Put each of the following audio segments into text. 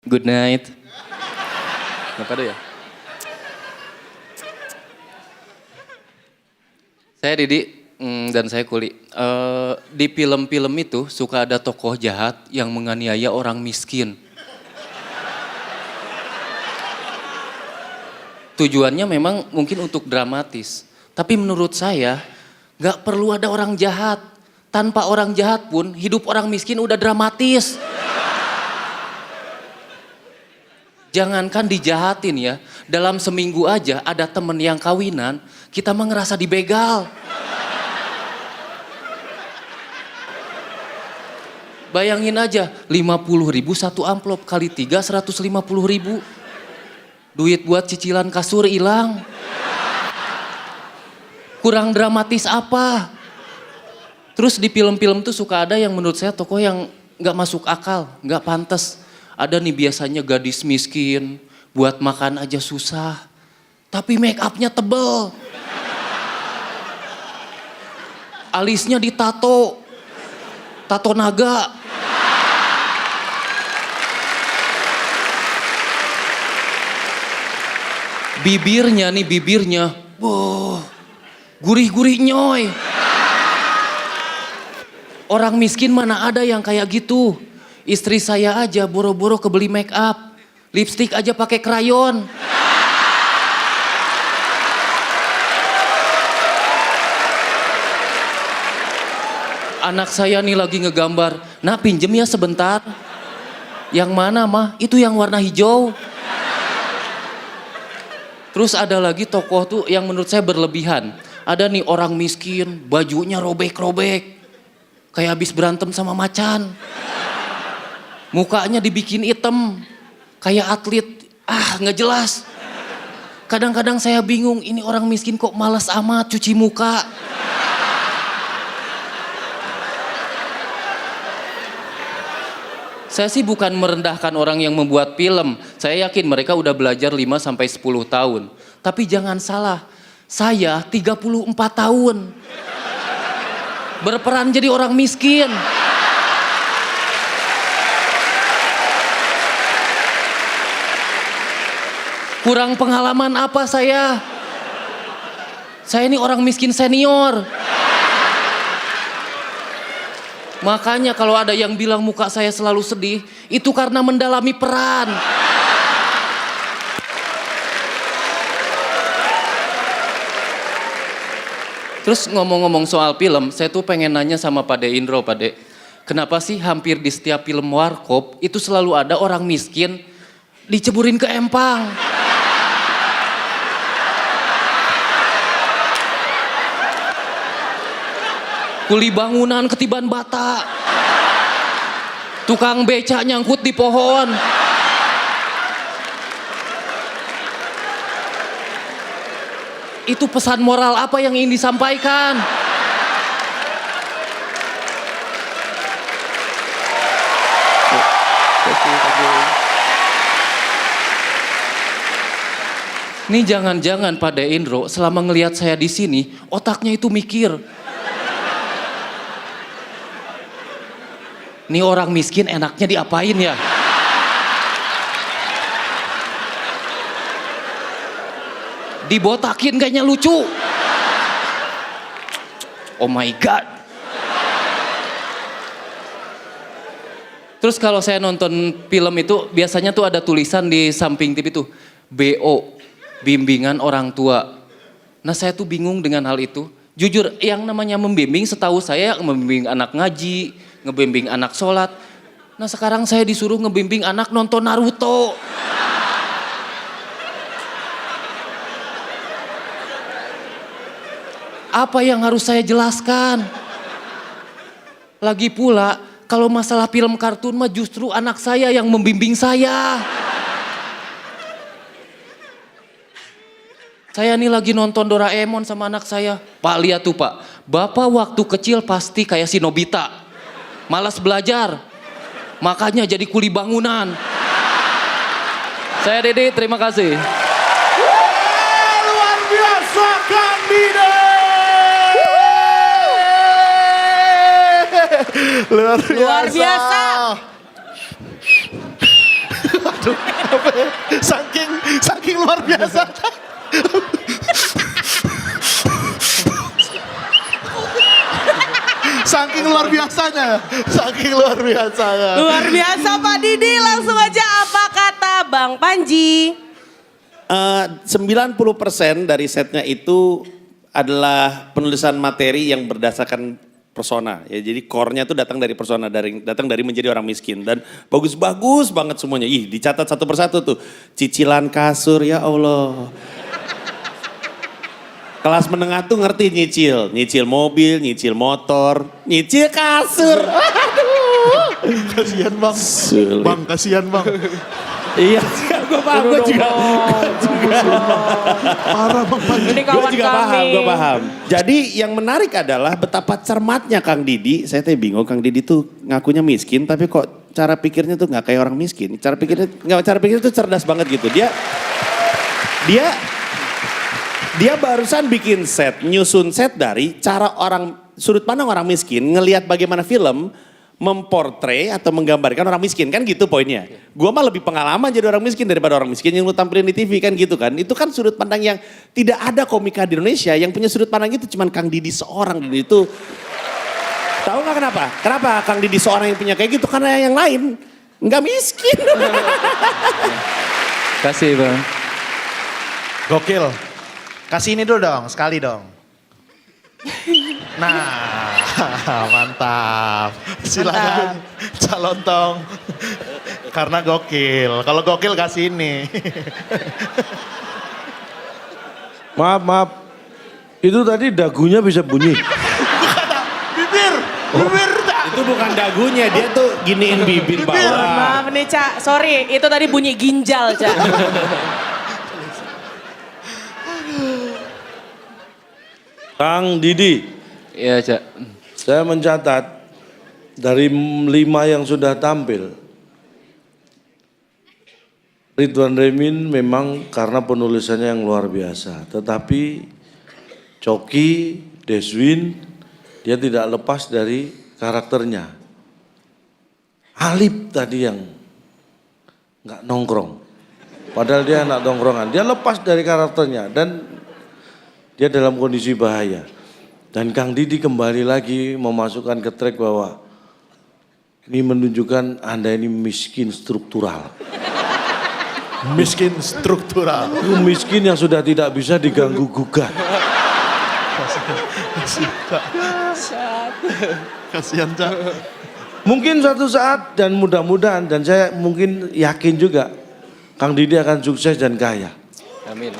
Good night. Kenapa ada ya? Saya Didi dan saya Kuli. Di film-film itu suka ada tokoh jahat yang menganiaya orang miskin. Tujuannya memang mungkin untuk dramatis. Tapi menurut saya gak perlu ada orang jahat. Tanpa orang jahat pun hidup orang miskin udah dramatis. Jangankan dijahatin ya, dalam seminggu aja ada temen yang kawinan, kita mah ngerasa dibegal. Bayangin aja, 50.000 satu amplop kali 3, 150.000. Duit buat cicilan kasur hilang. Kurang dramatis apa? Terus di film-film tuh suka ada yang menurut saya tokoh yang gak masuk akal, gak pantas. Ada nih biasanya gadis miskin, buat makan aja susah. Tapi make upnya tebel. Alisnya ditato. Tato naga. Bibirnya, wow, gurih-gurih nyoy. Orang miskin mana ada yang kayak gitu. Istri saya aja boro-boro kebeli make up. Lipstick aja pakai krayon. Anak saya nih lagi ngegambar. Nah pinjem ya sebentar. Yang mana mah? Itu yang warna hijau. Terus ada lagi tokoh tuh yang menurut saya berlebihan. Ada nih orang miskin, bajunya robek-robek. Kayak habis berantem sama macan. Mukanya dibikin hitam, kayak atlet, nggak jelas. Kadang-kadang saya bingung, ini orang miskin kok malas amat cuci muka. Saya sih bukan merendahkan orang yang membuat film. Saya yakin mereka udah belajar 5-10 tahun. Tapi jangan salah, saya 34 tahun. Berperan jadi orang miskin. Kurang pengalaman apa saya? Saya ini orang miskin senior. Makanya kalau ada yang bilang muka saya selalu sedih, itu karena mendalami peran. Terus ngomong-ngomong soal film, saya tuh pengen nanya sama Pak De Indro, Pak De. Kenapa sih hampir di setiap film warkop itu selalu ada orang miskin diceburin ke empang? Kuli bangunan ketiban bata. Tukang beca nyangkut di pohon. Itu pesan moral apa yang ingin disampaikan? Nih jangan-jangan Pak De Indro selama ngelihat saya di sini otaknya itu mikir. Nih orang miskin enaknya diapain ya? Dibotakin kayaknya lucu. Oh my God. Terus kalau saya nonton film itu biasanya tuh ada tulisan di samping TV tuh. BO, bimbingan orang tua. Nah saya tuh bingung dengan hal itu. Jujur yang namanya membimbing setahu saya membimbing anak ngaji, ngebimbing anak sholat. Nah sekarang saya disuruh ngebimbing anak nonton Naruto. Apa yang harus saya jelaskan? Lagi pula kalau masalah film kartun mah justru anak saya yang membimbing saya. Saya nih lagi nonton Doraemon sama anak saya. Pak lihat tuh Pak, Bapak waktu kecil pasti kayak si Nobita. Malas belajar, makanya jadi kuli bangunan. Saya Dede, terima kasih. Luar biasa Kang Dide. Luar biasa. Aduh, apa ya? Saking luar biasa. Saking luar biasanya. Saking luar biasanya. Luar biasa Pak Didi, langsung aja apa kata Bang Panji? 90% dari setnya itu adalah penulisan materi yang berdasarkan persona. Ya, jadi core-nya itu datang dari persona, datang dari menjadi orang miskin. Dan bagus-bagus banget semuanya. Ih, dicatat satu persatu tuh. Cicilan kasur, ya Allah. Kelas menengah tuh ngerti nyicil mobil, nyicil motor, nyicil kasur. Kasihan bang. Bang, kasihan bang. Iya, gue paham, gue juga. Parah bang Panji. Ini Gue kawan juga kami. paham, gue paham. Jadi yang menarik adalah betapa cermatnya Kang Didi. Saya teh bingung, Kang Didi tuh ngakunya miskin, tapi kok cara pikirnya tuh nggak kayak orang miskin. Cara pikirnya tuh cerdas banget gitu. Dia barusan bikin set, nyusun set dari cara sudut pandang orang miskin, ngelihat bagaimana film memportray atau menggambarkan orang miskin, kan gitu poinnya. Gua mah lebih pengalaman jadi orang miskin daripada orang miskin yang lu tampilin di TV, kan gitu kan. Itu kan sudut pandang yang tidak ada komika di Indonesia yang punya sudut pandang itu cuman Kang Didi seorang, dan itu tahu nggak kenapa? Kenapa Kang Didi seorang yang punya kayak gitu? Karena yang lain nggak miskin. Kasih Bang. Gokil. Kasih ini dulu dong, sekali dong. Nah, mantap. Silakan calon tong. Karena gokil. Kalau gokil kasih ini. Maaf. Itu tadi dagunya bisa bunyi. Bibir. Itu bukan dagunya, dia tuh giniin bibir bawah. Maaf nih Cak, sorry itu tadi bunyi ginjal Cak. Kang Didi, Iya Cak. saya mencatat dari 5 yang sudah tampil, Ridwan Remin memang karena penulisannya yang luar biasa. Tetapi Coki, Deswin, dia tidak lepas dari karakternya. Alip tadi yang nggak nongkrong. Padahal dia anak nongkrongan. Dia lepas dari karakternya dan dia dalam kondisi bahaya. Dan Kang Didi kembali lagi memasukkan ke track bahwa ini menunjukkan Anda ini miskin struktural. Miskin struktural. Itu miskin yang sudah tidak bisa diganggu gugat. Kasihan Cak. Mungkin suatu saat dan mudah-mudahan dan saya mungkin yakin juga Kang Didi akan sukses dan kaya. Amin.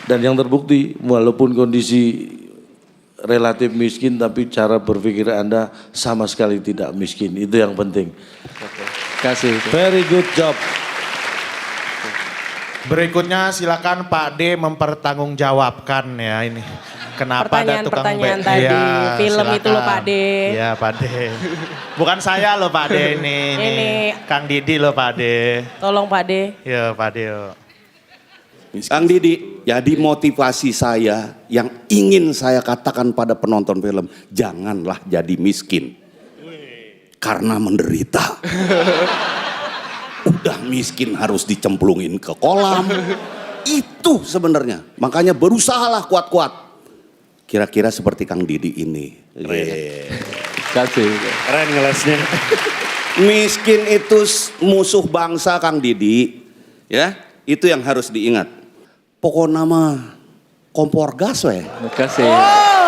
Dan yang terbukti walaupun kondisi relatif miskin tapi cara berpikir Anda sama sekali tidak miskin. Itu yang penting. Kasih. Very good job. Berikutnya silakan Pak D mempertanggungjawabkan ya ini. Kenapa ada tukang Pertanyaan band? tadi, Iya, film silakan. itu loh Pak D. Iya Pak D. Bukan saya loh Pak D ini. Ini. Kang Didi loh Pak D. Tolong Pak D. Ya Pak D. Yuk. Kang Didi, jadi motivasi saya yang ingin saya katakan pada penonton film, janganlah jadi miskin. Karena menderita. Udah miskin harus dicemplungin ke kolam. Itu sebenarnya. Makanya berusahalah kuat-kuat. Kira-kira seperti Kang Didi ini. Kasih. Keren ngelesnya. Miskin itu musuh bangsa Kang Didi. Ya, itu yang harus diingat. Pokoknya mah kompor gas weh. Kasih. Oh,